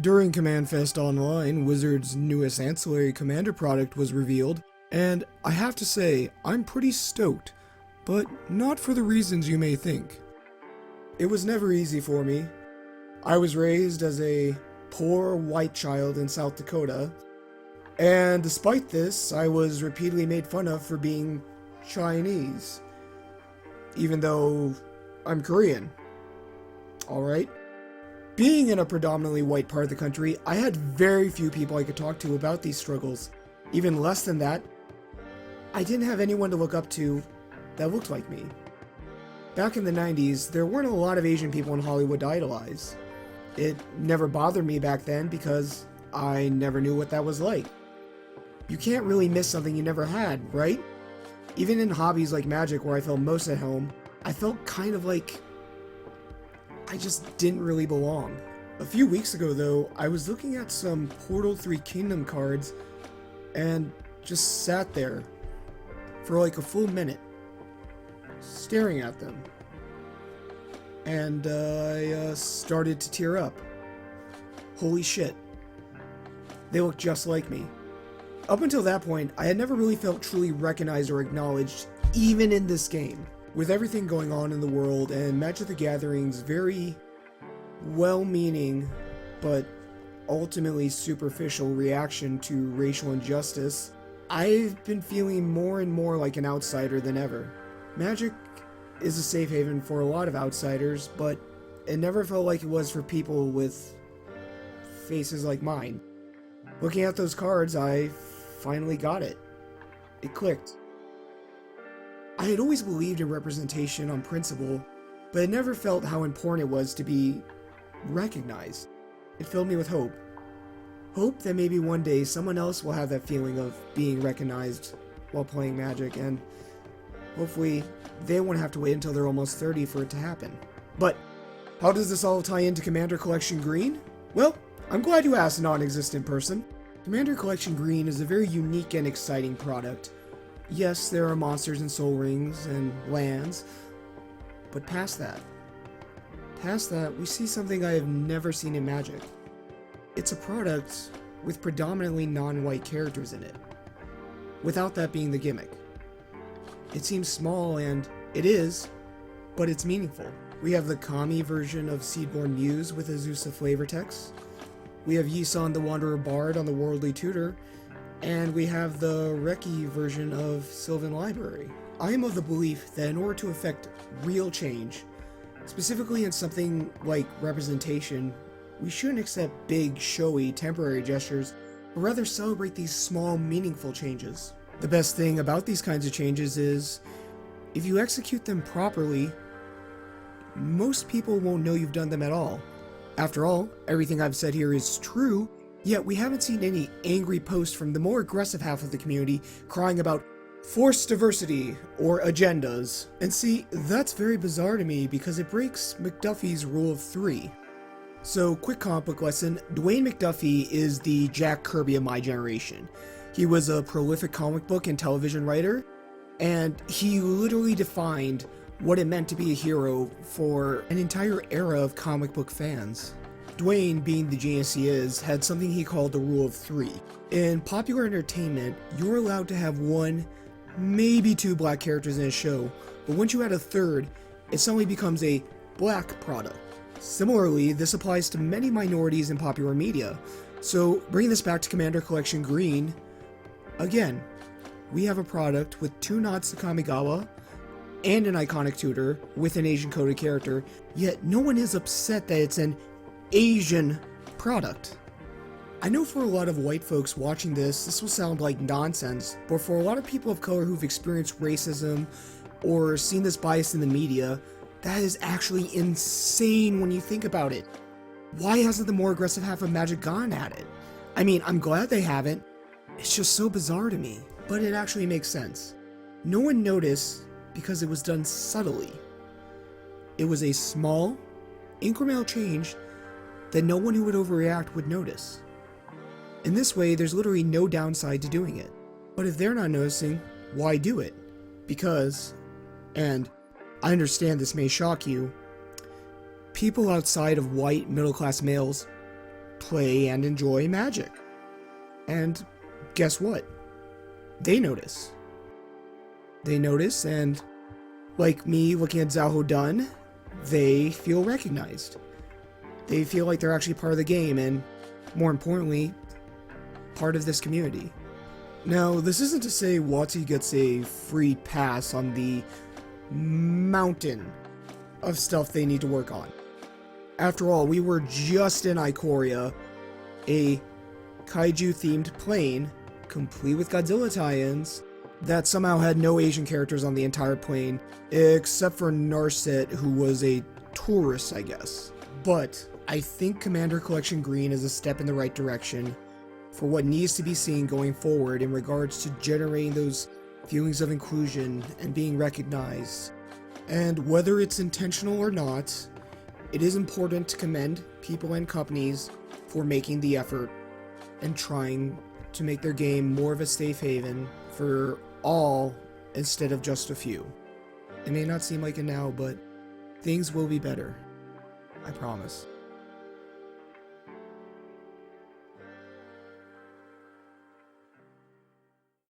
During Command Fest Online, Wizard's newest ancillary commander product was revealed, and I have to say, I'm pretty stoked, but not for the reasons you may think. It was never easy for me. I was raised as a poor white child in South Dakota, and despite this, I was repeatedly made fun of for being Chinese, even though I'm Korean. Alright? Being in a predominantly white part of the country, I had very few people I could talk to about these struggles. Even less than that, I didn't have anyone to look up to that looked like me. Back in the 90s, there weren't a lot of Asian people in Hollywood to idolize. It never bothered me back then because I never knew what that was like. You can't really miss something you never had, right? Even in hobbies like magic, where I felt most at home, I felt kind of like I just didn't really belong. A few weeks ago though, I was looking at some Portal 3 Kingdom cards and just sat there for like a full minute, staring at them. And I started to tear up. Holy shit. They look just like me. Up until that point, I had never really felt truly recognized or acknowledged, even in this game. With everything going on in the world and Magic the Gathering's very well-meaning but ultimately superficial reaction to racial injustice, I've been feeling more and more like an outsider than ever. Magic is a safe haven for a lot of outsiders, but it never felt like it was for people with faces like mine. Looking at those cards, I finally got it. It clicked. I had always believed in representation on principle, but I never felt how important it was to be recognized. It filled me with hope. Hope that maybe one day someone else will have that feeling of being recognized while playing Magic, and hopefully they won't have to wait until they're almost 30 for it to happen. But how does this all tie into Commander Collection Green? Well, I'm glad you asked, non-existent person. Commander Collection Green is a very unique and exciting product. Yes, there are monsters and soul rings and lands, but past that, we see something I have never seen in Magic. It's a product with predominantly non-white characters in it, without that being the gimmick. It seems small, and it is, but it's meaningful. We have the Kami version of Seedborn Muse with Azusa flavor text. We have Yisan the Wanderer Bard on the Worldly Tutor, and we have the Reki version of Sylvan Library. I am of the belief that in order to effect real change, specifically in something like representation, we shouldn't accept big, showy, temporary gestures, but rather celebrate these small, meaningful changes. The best thing about these kinds of changes is, if you execute them properly, most people won't know you've done them at all. After all, everything I've said here is true, yet we haven't seen any angry posts from the more aggressive half of the community crying about forced diversity or agendas. And see, that's very bizarre to me because it breaks McDuffie's rule of 3. So, quick comic book lesson, Dwayne McDuffie is the Jack Kirby of my generation. He was a prolific comic book and television writer, and he literally defined what it meant to be a hero for an entire era of comic book fans. Dwayne, being the genius he is, had something he called the rule of 3. In popular entertainment, you're allowed to have 1, maybe 2 black characters in a show, but once you add a third, it suddenly becomes a black product. Similarly, this applies to many minorities in popular media. So, bringing this back to Commander Collection Green, again, we have a product with 2 nods to Kamigawa, and an iconic tutor with an Asian coded character, yet no one is upset that it's an Asian product. I know for a lot of white folks watching this will sound like nonsense, but for a lot of people of color who've experienced racism or seen this bias in the media, that is actually insane when you think about it. Why hasn't the more aggressive half of Magic gone at it? I mean, I'm glad they haven't. It's just so bizarre to me, but it actually makes sense. No one noticed because it was done subtly. It was a small, incremental change that no one who would overreact would notice. In this way, there's literally no downside to doing it. But if they're not noticing, why do it? Because, and I understand this may shock you, people outside of white middle-class males play and enjoy Magic. And guess what? They notice. They notice, and like me looking at Xiao Dun, they feel recognized. They feel like they're actually part of the game, and more importantly, part of this community. Now, this isn't to say WotC gets a free pass on the mountain of stuff they need to work on. After all, we were just in Ikoria, a kaiju-themed plane, complete with Godzilla tie-ins, that somehow had no Asian characters on the entire plane, except for Narset, who was a tourist, I guess. But I think Commander Collection Green is a step in the right direction for what needs to be seen going forward in regards to generating those feelings of inclusion and being recognized. And whether it's intentional or not, it is important to commend people and companies for making the effort and trying to make their game more of a safe haven for all instead of just a few. It may not seem like it now, but things will be better. I promise.